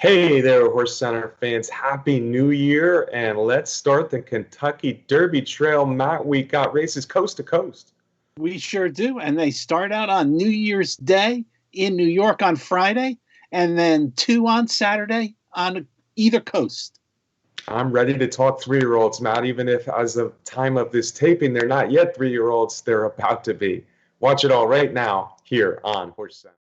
Hey there, HorseCenter fans. Happy New Year, and let's start the Kentucky Derby Trail. Matt, we got races coast to coast. We sure do. And they start out on New Year's Day in New York on Friday, and then two on Saturday on either coast. I'm ready to talk three-year-olds, Matt, even if as of time of this taping, they're not yet three-year-olds, they're about to be. Watch it all right now here on HorseCenter.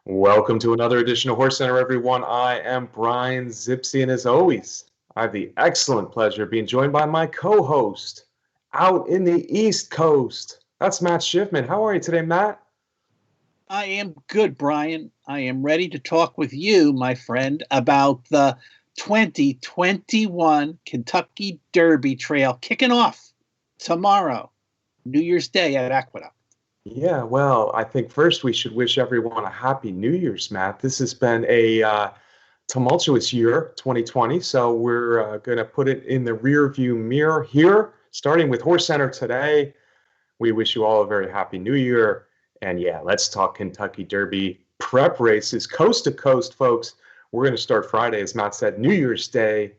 Welcome to another edition of HorseCenter, everyone. I am Brian Zipsy, and as always, I have the excellent pleasure of being joined by my co-host out in the East Coast. That's Matt Schiffman. How are you today, Matt? I am good, Brian. I am ready to talk with you, my friend, about the 2021 Kentucky Derby Trail kicking off tomorrow, New Year's Day at Aqueduct. Yeah, well, I think first we should wish everyone a happy New Year's, Matt. This has been a tumultuous year, 2020, so we're going to put it in the rear view mirror here, starting with HorseCenter today. We wish you all a very happy New Year. And yeah, let's talk Kentucky Derby prep races, coast to coast, folks. We're going to start Friday, as Matt said, New Year's Day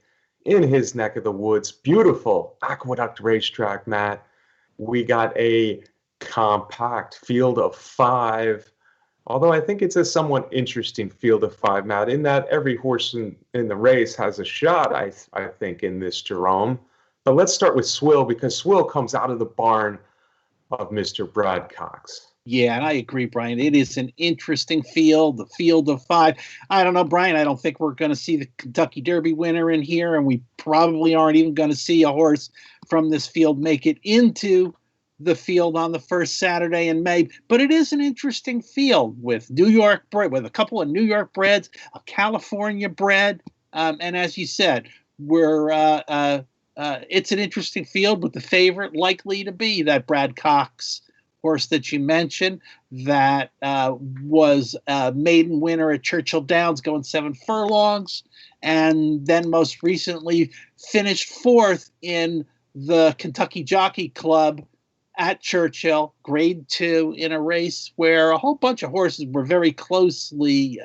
in his neck of the woods. Beautiful Aqueduct racetrack, Matt. We got a compact field of five, although I think it's a somewhat interesting field of five, Matt, in that every horse in the race has a shot, I think, in this Jerome. But let's start with Swill, because Swill comes out of the barn of Mr. Brad Cox. Yeah, and I agree, Brian. It is an interesting field, the field of five. I don't know, Brian. I don't think we're going to see the Kentucky Derby winner in here, and we probably aren't even going to see a horse from this field make it into the field on the first Saturday in May. But it is an interesting field with New York bred, with a couple of New York breds, a California bred, and as you said, it's an interesting field with the favorite likely to be that Brad Cox horse that you mentioned that was a maiden winner at Churchill Downs going 7 furlongs, and then most recently finished fourth in the Kentucky Jockey Club at Churchill, grade 2, in a race where a whole bunch of horses were very closely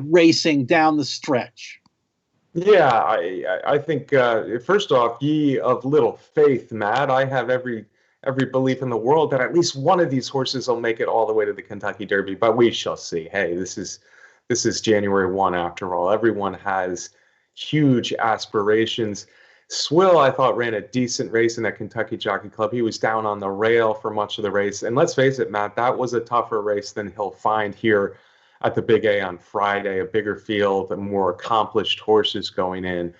racing down the stretch. Yeah, I think, first off, ye of little faith, Matt. I have every belief in the world that at least one of these horses will make it all the way to the Kentucky Derby, but we shall see. Hey, this is January 1 after all. Everyone has huge aspirations. Swill, I thought, ran a decent race in that Kentucky Jockey Club. He was down on the rail for much of the race. And let's face it, Matt, that was a tougher race than he'll find here at the Big A on Friday, a bigger field, and more accomplished horses going in.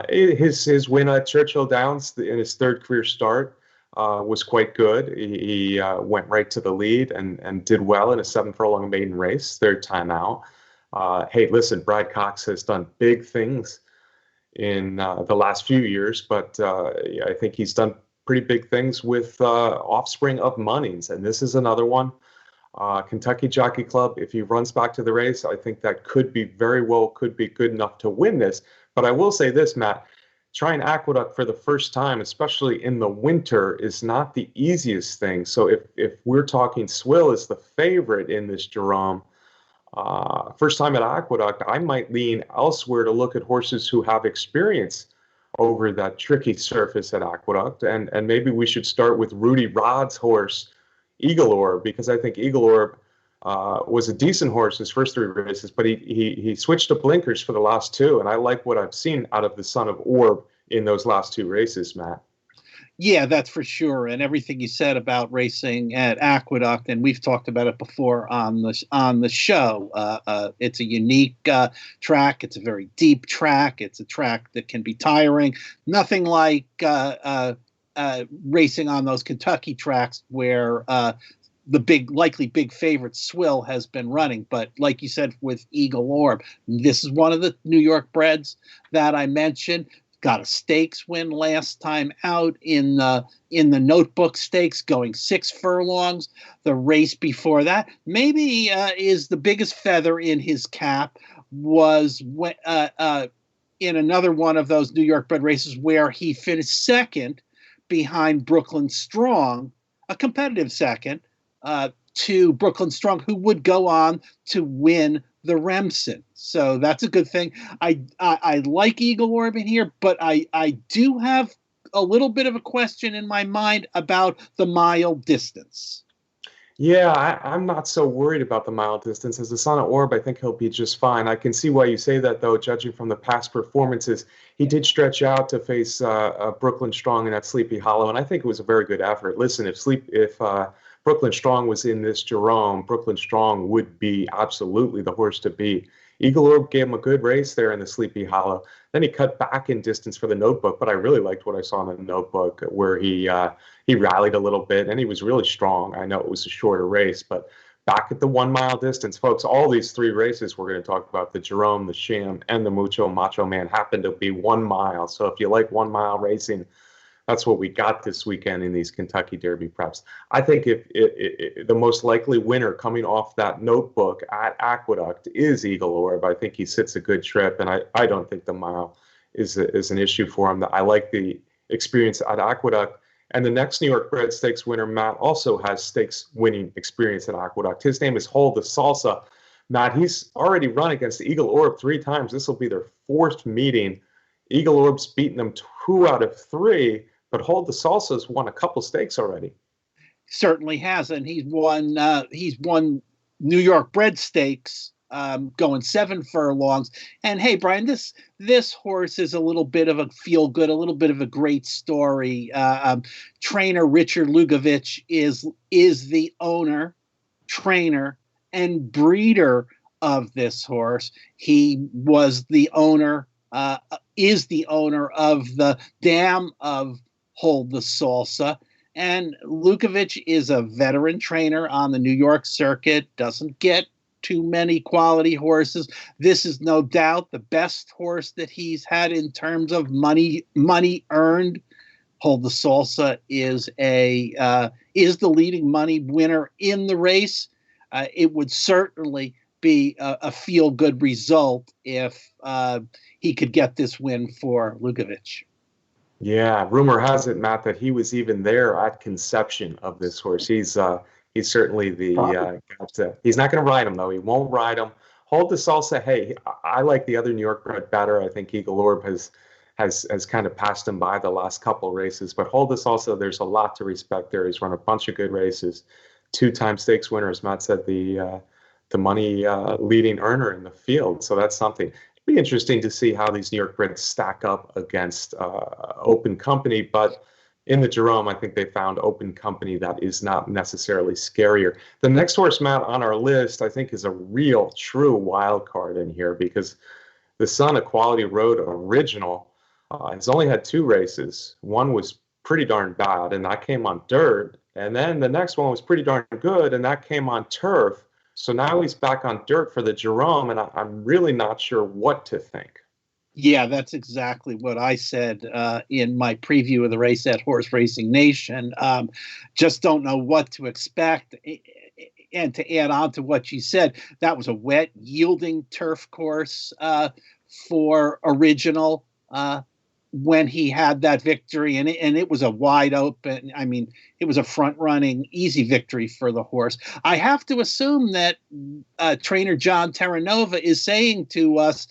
His win at Churchill Downs in his third career start was quite good. He went right to the lead and did well in a 7 furlong maiden race, third time out. Hey, listen, Brad Cox has done big things in the last few years, but I think he's done pretty big things with offspring of Munnings, and this is another one. Kentucky Jockey Club, if he runs back to the race, I think that could be good enough to win this. But I will say this, Matt, trying Aqueduct for the first time, especially in the winter, is not the easiest thing. So if we're talking Swill is the favorite in this Jerome, first time at Aqueduct, I might lean elsewhere to look at horses who have experience over that tricky surface at Aqueduct. And maybe we should start with Rudy Rod's horse, Eagle Orb, because I think Eagle Orb was a decent horse his first 3 races, but he switched to blinkers for the last 2, and I like what I've seen out of the Son of Orb in those last 2 races, Matt. Yeah, that's for sure. And everything you said about racing at Aqueduct, and we've talked about it before on the show. It's a unique track. It's a very deep track. It's a track that can be tiring. Nothing like racing on those Kentucky tracks where the likely big favorite Swill has been running. But like you said with Eagle Orb, this is one of the New York breds that I mentioned. Got a stakes win last time out in the Notebook Stakes, going 6 furlongs. The race before that, maybe is the biggest feather in his cap, was in another one of those New York bred races where he finished second behind Brooklyn Strong, a competitive second, to Brooklyn Strong, who would go on to win the Remsen. So that's a good thing. I like Eagle Orb in here, but I do have a little bit of a question in my mind about the mile distance. Yeah, I'm not so worried about the mile distance. As a Son of Orb, I think he'll be just fine. I can see why you say that, though, judging from the past performances. He did stretch out to face Brooklyn Strong in that Sleepy Hollow, and I think it was a very good effort. Listen, if Brooklyn Strong was in this Jerome, Brooklyn Strong would be absolutely the horse to beat. Eagle Orb gave him a good race there in the Sleepy Hollow. Then he cut back in distance for the Notebook, but I really liked what I saw in the Notebook, where he rallied a little bit and he was really strong. I know it was a shorter race, but back at the 1 mile distance, folks, all these 3 races we're going to talk about, the Jerome, the Sham, and the Mucho Macho Man, happen to be 1 mile. So if you like 1 mile racing, that's what we got this weekend in these Kentucky Derby preps. I think if the most likely winner coming off that Notebook at Aqueduct is Eagle Orb. I think he sits a good trip, and I don't think the mile is an issue for him. I like the experience at Aqueduct. And the next New York Bred Stakes winner, Matt, also has stakes winning experience at Aqueduct. His name is Hold the Salsa. Matt, he's already run against Eagle Orb 3 times. This will be their 4th meeting. Eagle Orb's beaten them 2 out of 3. But Hold the Salsa's won a couple stakes already. Certainly has, and he's won New York Bred Stakes, going 7 furlongs. And hey, Brian, this horse is a little bit of a feel good, a little bit of a great story. Trainer Richard Lugovich is the owner, trainer, and breeder of this horse. He was the owner, is the owner of the dam of Hold the Salsa. And Lukovich is a veteran trainer on the New York circuit, doesn't get too many quality horses. This is no doubt the best horse that he's had in terms of money earned. Hold the Salsa is the leading money winner in the race. It would certainly be a feel-good result if he could get this win for Lukovich. Yeah, rumor has it, Matt, that he was even there at conception of this horse. He's certainly the guy. He's not going to ride him, though. He won't ride him. Hold the Salsa. Hey, I like the other New York bred better. I think Eagle Orb has kind of passed him by the last couple races. But Hold the Salsa, there's a lot to respect there. He's run a bunch of good races. 2-time stakes winner, as Matt said, the money leading earner in the field. So that's something. Be interesting to see how these New York Breds stack up against Open Company, but in the Jerome, I think they found Open Company that is not necessarily scarier. The next horse, Matt, on our list, I think is a real, true wild card in here, because the Son of Quality Road Original has only had 2 races. One was pretty darn bad, and that came on dirt, and then the next one was pretty darn good, and that came on turf. So now he's back on dirt for the Jerome, and I'm really not sure what to think. Yeah, that's exactly what I said in my preview of the race at Horse Racing Nation. Just don't know what to expect. And to add on to what you said, that was a wet, yielding turf course for Original when he had that victory, and it was a wide open, it was a front-running, easy victory for the horse. I have to assume that trainer John Terranova is saying to us,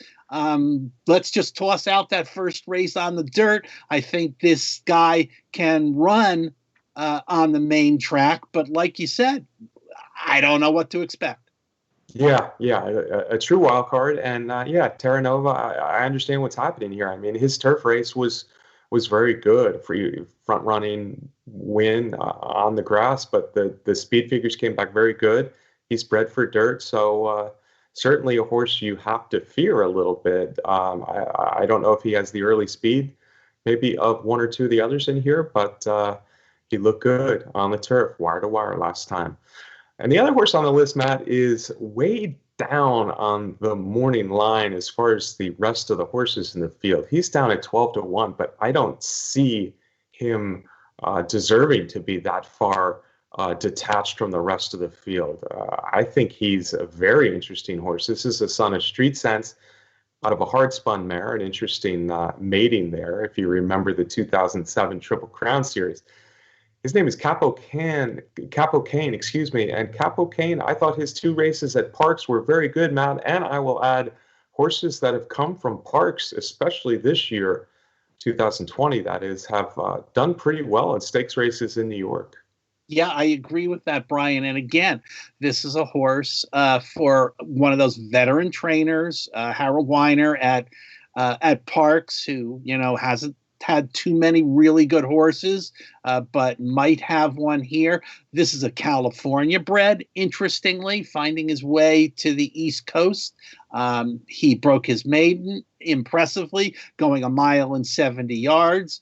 let's just toss out that first race on the dirt. I think this guy can run on the main track, but like you said, I don't know what to expect. Yeah, a true wild card, and Terranova. I understand what's happening here. His turf race was very good for you, front running win on the grass, but the speed figures came back very good. He's bred for dirt, so certainly a horse you have to fear a little bit. I don't know if he has the early speed, maybe of 1 or 2 of the others in here, but he looked good on the turf, wire to wire last time. And the other horse on the list, Matt, is way down on the morning line as far as the rest of the horses in the field. He's down at 12-1, but I don't see him deserving to be that far detached from the rest of the field. I think he's a very interesting horse. This is a son of Street Sense out of a hard spun mare, an interesting mating there, if you remember the 2007 Triple Crown Series. His name is Capo Kane, excuse me. And Capo Kane, I thought his 2 races at Parks were very good, Matt. And I will add horses that have come from Parks, especially this year, 2020, that is, have done pretty well in stakes races in New York. Yeah, I agree with that, Brian. And again, this is a horse for one of those veteran trainers, Harold Weiner at Parks, who hasn't had too many really good horses, but might have one here. This is a California bred, interestingly, finding his way to the East Coast. He broke his maiden impressively, going 1.70 miles.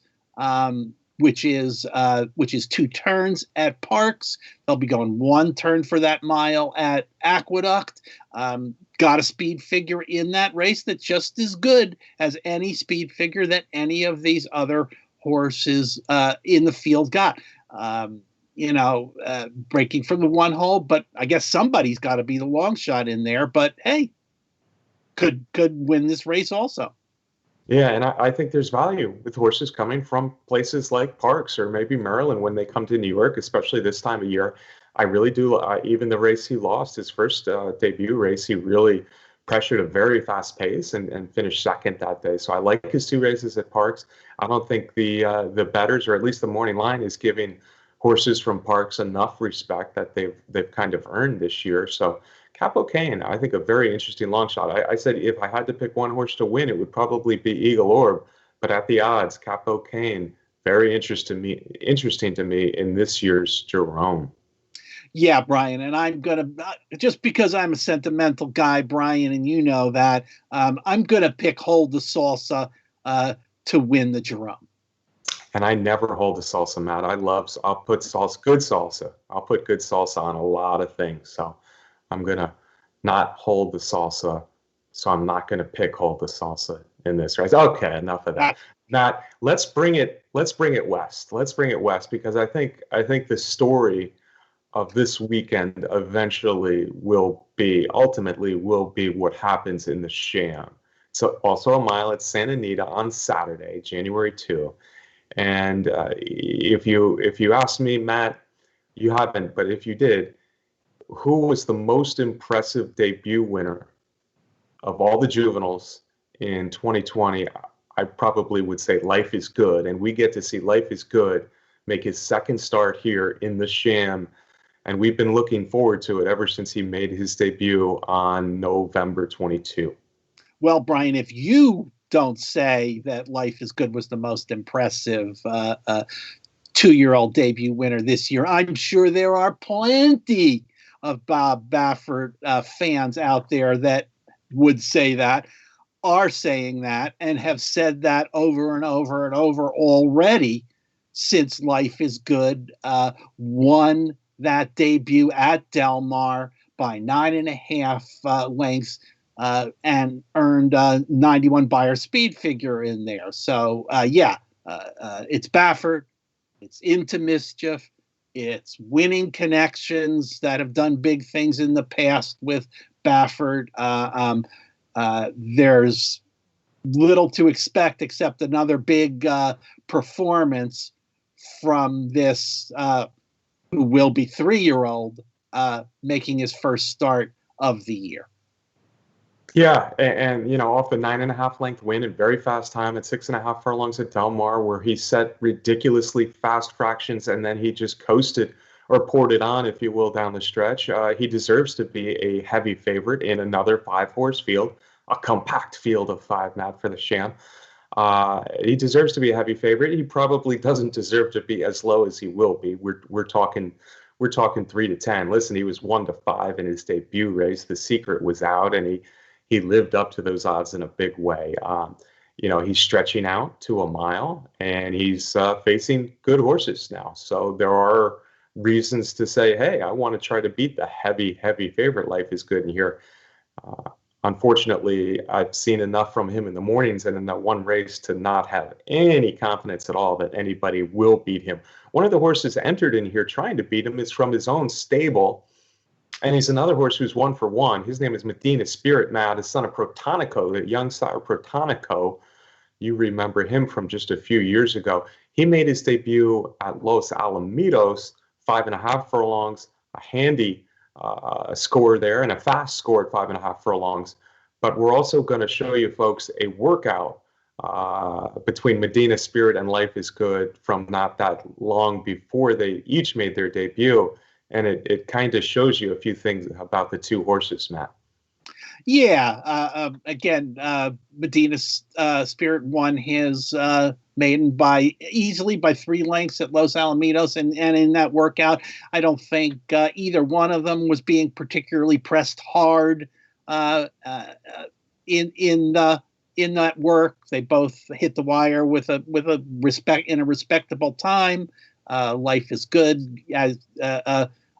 Which is 2 turns at Parks. They'll be going 1 turn for that mile at Aqueduct. Got a speed figure in that race that's just as good as any speed figure that any of these other horses in the field got. Breaking from the 1 hole, but I guess somebody's got to be the long shot in there. But hey, could win this race also. Yeah, and I think there's value with horses coming from places like Parks or maybe Maryland when they come to New York, especially this time of year. I really do. Even the race he lost, his first debut race, he really pressured a very fast pace and finished second that day. So I like his 2 races at Parks. I don't think the bettors, or at least the morning line, is giving horses from Parks enough respect that they've kind of earned this year. So Capo Kane, I think a very interesting long shot. I said if I had to pick one horse to win, it would probably be Eagle Orb. But at the odds, Capo Kane, very interesting to me in this year's Jerome. Yeah, Brian, and I'm going to, just because I'm a sentimental guy, Brian, and you know that, I'm going to pick Hold the Salsa to win the Jerome. And I never hold the salsa, Matt. I'll put salsa, good salsa. I'll put good salsa on a lot of things. So I'm going to not hold the salsa. So I'm not going to pick hold the salsa in this race. Okay, enough of that. Matt, let's bring it west. Let's bring it west, because I think the story of this weekend ultimately will be what happens in the Sham. So also a mile at Santa Anita on Saturday, January 2. And if you ask me, Matt, you haven't, but if you did, who was the most impressive debut winner of all the juveniles in 2020? I probably would say Life is Good, and we get to see Life is Good make his second start here in the Sham, and we've been looking forward to it ever since he made his debut on November 22. Well, Brian, if you don't say that Life is Good was the most impressive 2-year-old debut winner this year, I'm sure there are plenty of Bob Baffert fans out there that would say that, are saying that, and have said that over and over and over already since Life is Good won that debut at Del Mar by 9.5 lengths and earned 91 Beyer speed figure in there. So it's Baffert, it's Into Mischief, it's winning connections that have done big things in the past with Baffert. There's little to expect except another big performance from this who will be 3-year-old making his first start of the year. Yeah, and off the 9.5 length win and very fast time at 6.5 furlongs at Del Mar, where he set ridiculously fast fractions and then he just coasted or poured it on, if you will, down the stretch. He deserves to be a heavy favorite in another 5-horse field, a compact field of 5, Matt, for the Sham. He deserves to be a heavy favorite. He probably doesn't deserve to be as low as he will be. We're talking 3 to 10. Listen, he was 1 to 5 in his debut race. The secret was out, and he lived up to those odds in a big way. He's stretching out to a mile, and he's facing good horses now. So there are reasons to say, hey, I want to try to beat the heavy favorite. Life is Good in here. Unfortunately, I've seen enough from him in the mornings and in that one race to not have any confidence at all that anybody will beat him. One of the horses entered in here trying to beat him is from his own stable, and he's another horse who's 1 for 1. His name is Medina Spirit, Matt, his son of Protonico, the young sire Protonico. You remember him from just a few years ago. He made his debut at Los Alamitos, 5.5 furlongs, a handy score there, and a fast score at 5.5 furlongs. But we're also going to show you folks a workout between Medina Spirit and Life is Good from not that long before they each made their debut. And it kind of shows you a few things about the two horses, Matt. Yeah. Again, Medina Spirit won his maiden easily by 3 lengths at Los Alamitos, and in that workout, I don't think either one of them was being particularly pressed hard in that work. They both hit the wire with a respectable time. Life is Good as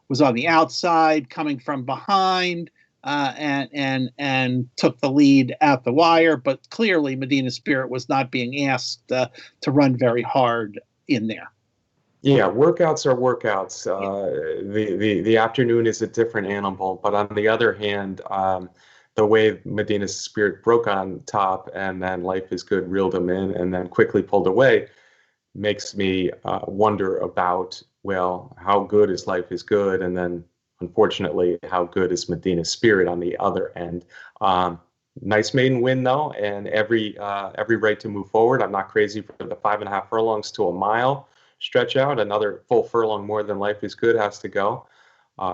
was on the outside, coming from behind, and took the lead at the wire. But clearly, Medina Spirit was not being asked to run very hard in there. Yeah, workouts are workouts. The afternoon is a different animal. But on the other hand, the way Medina Spirit broke on top and then Life is Good reeled him in and then quickly pulled away makes me wonder about, well, how good is Life is Good? And then, unfortunately, how good is Medina Spirit on the other end? Nice maiden win, though, and every right to move forward. I'm not crazy for the 5.5 furlongs to a mile stretch out. Another full furlong more than Life is Good has to go.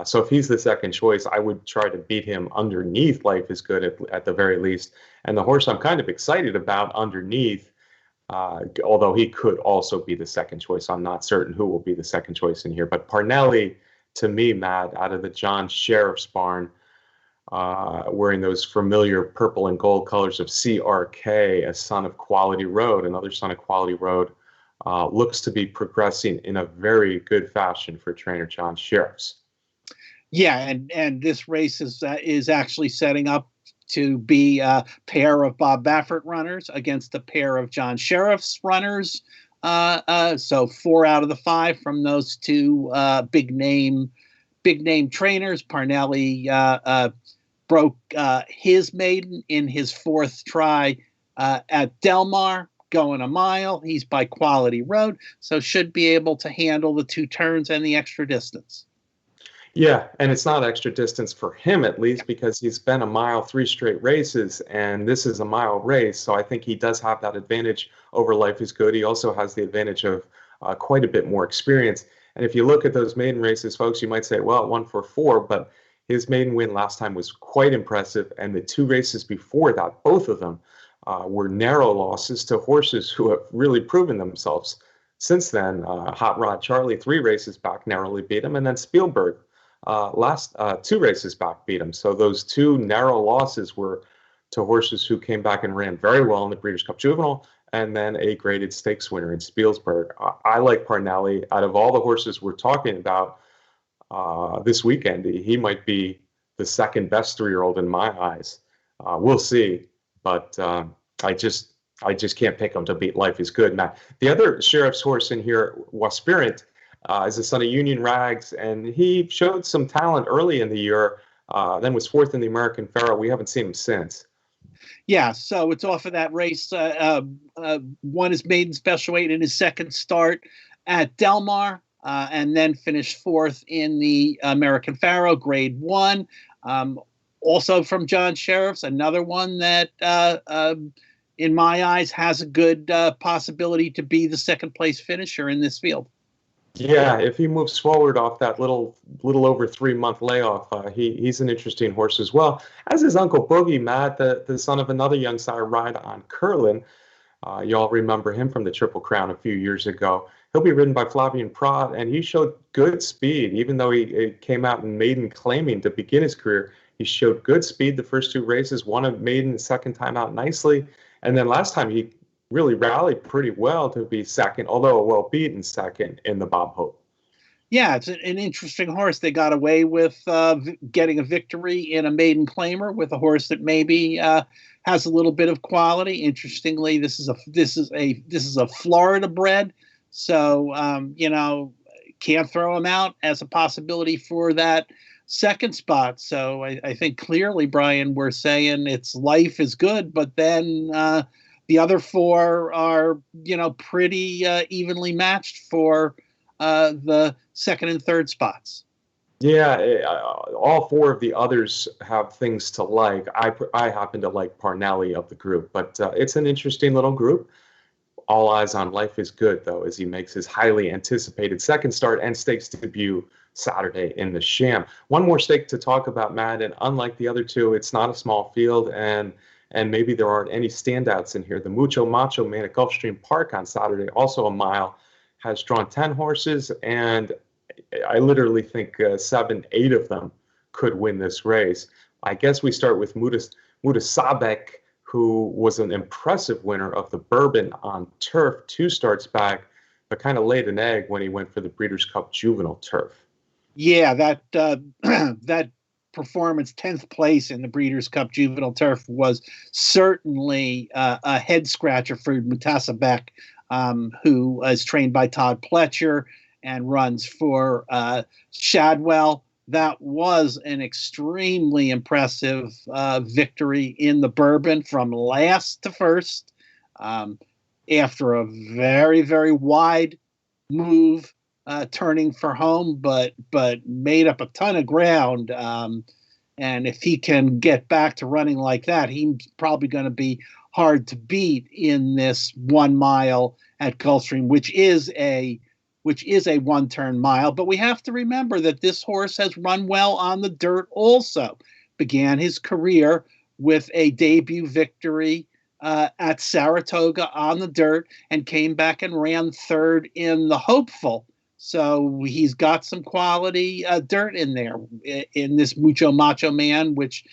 So if he's the second choice, I would try to beat him underneath Life is Good at the very least. And the horse I'm kind of excited about underneath, although he could also be the second choice. I'm not certain who will be the second choice in here. But Parnelli, to me, Matt, out of the John Sheriff's barn, wearing those familiar purple and gold colors of CRK, a son of Quality Road, another son of Quality Road, looks to be progressing in a very good fashion for trainer John Sheriff's. Yeah, and this race is actually setting up to be a pair of Bob Baffert runners against a pair of John Sheriff's runners. So 4 out of the 5 from those two big name trainers. Parnelli broke his maiden in his 4th try at Del Mar, going a mile. He's by Quality Road, so should be able to handle the 2 turns and the extra distance. Yeah, and it's not extra distance for him, at least, because he's been a mile 3 straight races, and this is a mile race. So I think he does have that advantage over Life is Good. He also has the advantage of quite a bit more experience. And if you look at those maiden races, folks, you might say, well, 1 for 4, but his maiden win last time was quite impressive. And the 2 races before that, both of them were narrow losses to horses who have really proven themselves since then. Hot Rod Charlie, 3 races back, narrowly beat him, and then Spielberg, last 2 races back, beat him. So those 2 narrow losses were to horses who came back and ran very well in the Breeders' Cup Juvenile, and then a graded stakes winner in Spielsberg. I like Parnelli. Out of all the horses we're talking about this weekend, he might be the second best 3-year-old in my eyes. We'll see, but I just can't pick him to beat Life is Good. Matt, the other Sheriff's horse in here, Waspirant, is the son of Union Rags, and he showed some talent early in the year, then was 4th in the American Pharoah. We haven't seen him since. Yeah, so it's off of that race. Won his maiden special weight in his 2nd start at Del Mar, and then finished 4th in the American Pharoah, Grade 1. Also from John Sheriff's, another one that, in my eyes, has a good possibility to be the 2nd place finisher in this field. Yeah, if he moves forward off that little over 3-month layoff, he's an interesting horse as well. As is Uncle Boogie, Matt, the son of another young sire, Ride on Curlin. You all remember him from the Triple Crown a few years ago. He'll be ridden by Flavian Prat, and he showed good speed. Even though he came out in maiden claiming to begin his career, he showed good speed the first 2 races, won a maiden the second time out nicely. And then last time he really rallied pretty well to be second, although a well-beaten second in the Bob Hope. Yeah, it's an interesting horse. They got away with getting a victory in a maiden claimer with a horse that maybe has a little bit of quality. Interestingly, this is a Florida bred, so can't throw him out as a possibility for that 2nd spot. So I think clearly, Brian, we're saying it's Life is Good, but then The other four are, pretty evenly matched for the second and third spots. Yeah, all four of the others have things to like. I happen to like Parnelli of the group, but it's an interesting little group. All eyes on Life is Good, though, as he makes his highly anticipated second start and stakes debut Saturday in the Sham. One more stake to talk about, Matt, and unlike the other two, it's not a small field, and maybe there aren't any standouts in here. The Mucho Macho Man at Gulfstream Park on Saturday, also a mile, has drawn 10 horses, and I literally think 7, 8 of them could win this race. I guess we start with Mutasabek, who was an impressive winner of the Bourbon on turf 2 starts back, but kind of laid an egg when he went for the Breeders' Cup Juvenile turf. Yeah, that that performance, 10th place in the Breeders' Cup Juvenile turf, was certainly a head scratcher for Mutasabek, who is trained by Todd Pletcher and runs for Shadwell. That was an extremely impressive victory in the Bourbon from last to first, after a very, very wide move, turning for home, but made up a ton of ground. And if he can get back to running like that, he's probably going to be hard to beat in this 1 mile at Gulfstream, which is a one-turn mile. But we have to remember that this horse has run well on the dirt also. Began his career with a debut victory at Saratoga on the dirt and came back and ran third in the Hopeful. So he's got some quality dirt in there in this Mucho Macho Man, which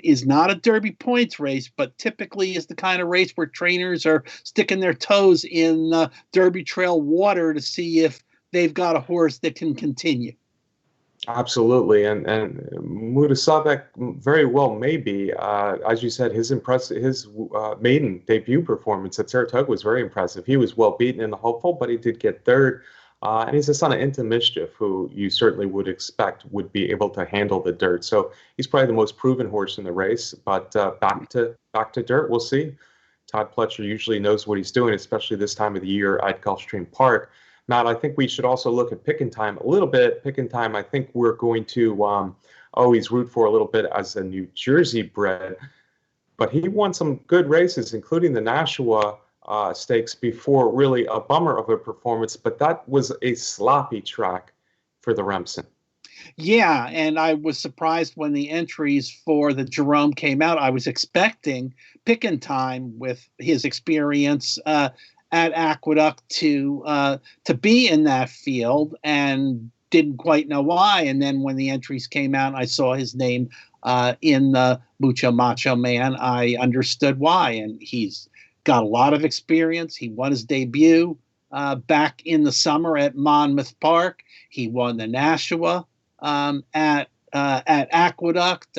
is not a Derby points race, but typically is the kind of race where trainers are sticking their toes in Derby Trail water to see if they've got a horse that can continue. Absolutely, and Mutasabek very well may be. As you said, his maiden debut performance at Saratoga was very impressive. He was well beaten in the Hopeful, but he did get third. And he's a son of Into Mischief, who you certainly would expect would be able to handle the dirt. So he's probably the most proven horse in the race. But back to dirt, we'll see. Todd Pletcher usually knows what he's doing, especially this time of the year at Gulfstream Park. Matt, I think we should also look at Pick and Time a little bit. Pick and Time, I think we're going to always root for a little bit as a New Jersey bred. But he won some good races, including the Nashua stakes before really a bummer of a performance, but that was a sloppy track for the Remsen. Yeah, and I was surprised when the entries for the Jerome came out. I was expecting Pick and Time with his experience at Aqueduct to be in that field, and didn't quite know why. And then when the entries came out, I saw his name in the Mucho Macho Man. I understood why, and he's got a lot of experience. He won his debut back in the summer at Monmouth Park. He won the Nashua at Aqueduct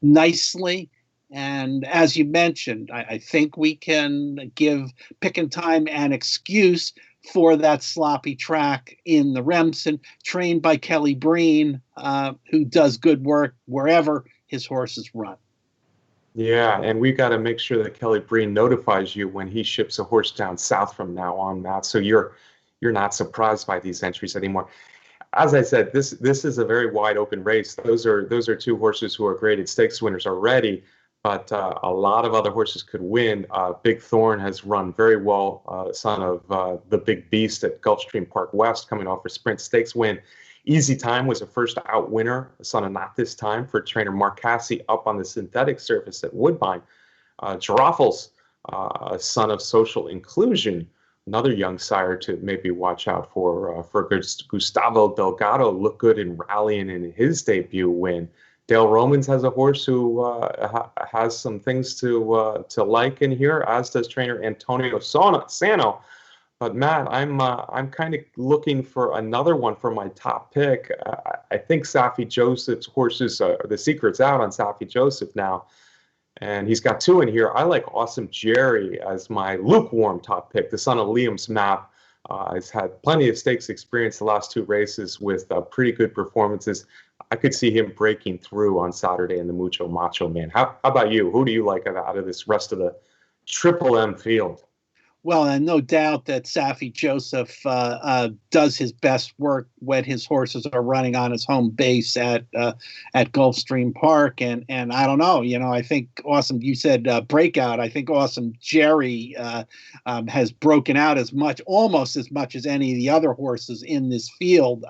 nicely. And as you mentioned, I think we can give Pick and Time an excuse for that sloppy track in the Remsen, trained by Kelly Breen, who does good work wherever his horses run. Yeah, and we've got to make sure that Kelly Breen notifies you when he ships a horse down south from now on, Matt. So you're not surprised by these entries anymore. As I said, this is a very wide open race. Those are 2 horses who are graded stakes winners already, but a lot of other horses could win. Big Thorn has run very well, son of the Big Beast at Gulfstream Park West, coming off a sprint stakes win. Easy Time was a first out winner, son of Not This Time, for trainer Mark Casse up on the synthetic surface at Woodbine. Giraffles, son of Social Inclusion, another young sire to maybe watch out for Gustavo Delgado, looked good in rallying in his debut win. Dale Romans has a horse who has some things to like in here, as does trainer Antonio Sano. But Matt, I'm kind of looking for another one for my top pick. I think Safi Joseph's horses, the secret's out on Safi Joseph now, and he's got 2 in here. I like Awesome Jerry as my lukewarm top pick. The son of Liam's Map has had plenty of stakes experience the last 2 races with pretty good performances. I could see him breaking through on Saturday in the Mucho Macho Man. How about you? Who do you like out of this rest of the Triple M Field. Well, and no doubt that Safi Joseph does his best work when his horses are running on his home base at Gulfstream Park, and I don't know, I think Awesome. You said breakout. I think Awesome Jerry has broken out almost as much as any of the other horses in this field.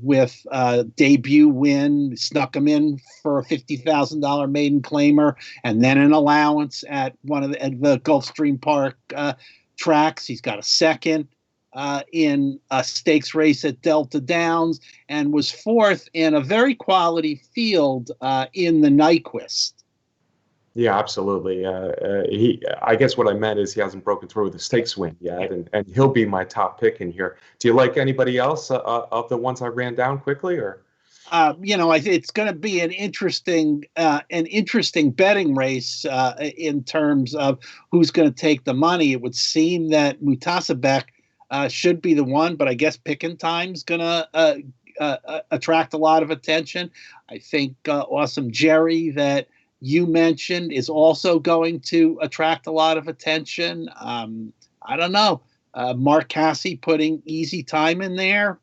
With debut win, snuck him in for a $50,000 maiden claimer, and then an allowance at one of the Gulfstream Park tracks. He's got a second in a stakes race at Delta Downs, and was fourth in a very quality field in the Nyquist. Yeah, absolutely. I guess what I meant is he hasn't broken through with the stakes win yet, and he'll be my top pick in here. Do you like anybody else of the ones I ran down quickly, or? It's going to be an interesting betting race in terms of who's going to take the money. It would seem that Mutasabek should be the one, but I guess Pickin' Time's going to attract a lot of attention. I think Awesome Jerry that you mentioned is also going to attract a lot of attention. I don't know. Mark Cassie putting Easy Time in there.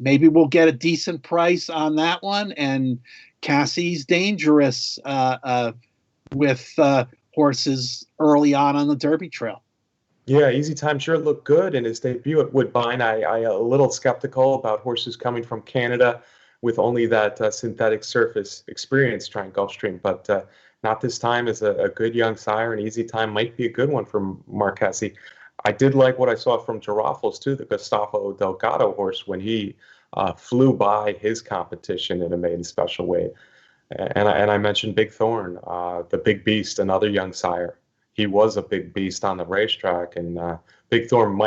Maybe we'll get a decent price on that one. And Cassie's dangerous with horses early on the Derby Trail. Yeah, Easy Time sure looked good in his debut at Woodbine. I a little skeptical about horses coming from Canada with only that synthetic surface experience trying Gulfstream, but not this time. As a good young sire, and Easy Time might be a good one for Mark Cassie. I did like what I saw from Girafales too, the Gustavo Delgado horse, when he flew by his competition in a maiden special weight. And I mentioned Big Thorn, the big beast, another young sire. He was a big beast on the racetrack, and Big Thorn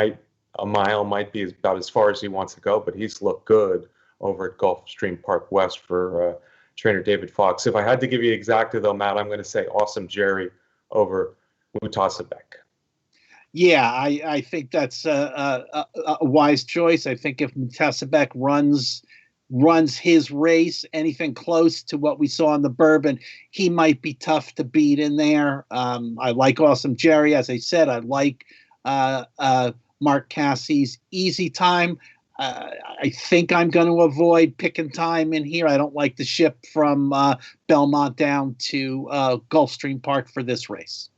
a mile might be about as far as he wants to go, but he's looked good over at Gulfstream Park West for trainer David Fox. If I had to give you exactly though, Matt, I'm going to say Awesome Jerry over Mutasabek. Yeah, I think that's a wise choice. I think if Mutasabek runs his race anything close to what we saw in the Bourbon, he might be tough to beat in there. I like Awesome Jerry. As I said, I like Mark Cassie's Easy Time. I think I'm going to avoid Pickin' Time in here. I don't like the ship from Belmont down to Gulfstream Park for this race.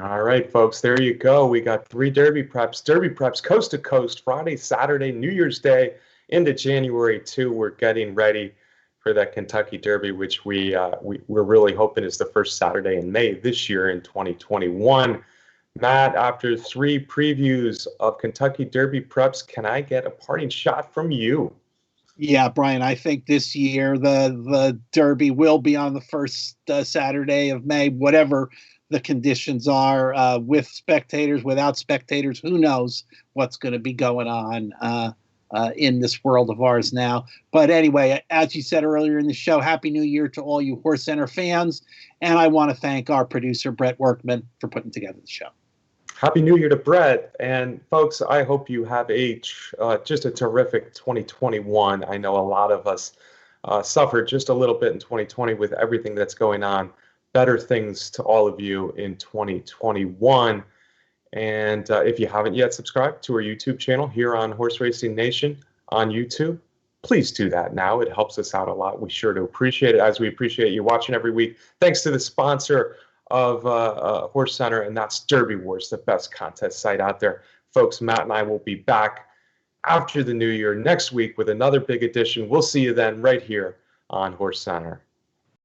All right, folks, there you go. We got 3 Derby preps coast to coast, Friday, Saturday, New Year's Day into January 2. We're getting ready for that Kentucky Derby, which we're really hoping is the first Saturday in May this year in 2021. Matt, after 3 previews of Kentucky Derby preps, can I get a parting shot from you? Yeah, Brian, I think this year the Derby will be on the first Saturday of May, whatever the conditions are, with spectators, without spectators. Who knows what's going to be going on in this world of ours now. But anyway, as you said earlier in the show, Happy New Year to all you HorseCenter fans. And I want to thank our producer, Brett Workman, for putting together the show. Happy New Year to Brett. And folks, I hope you have just a terrific 2021. I know a lot of us suffered just a little bit in 2020 with everything that's going on. Better things to all of you in 2021. And if you haven't yet subscribed to our YouTube channel here on Horse Racing Nation on YouTube, please do that now. It helps us out a lot. We sure do appreciate it, as we appreciate you watching every week. Thanks to the sponsor of HorseCenter, and that's Derby Wars, the best contest site out there. Folks, Matt and I will be back after the new year next week with another big edition. We'll see you then right here on HorseCenter.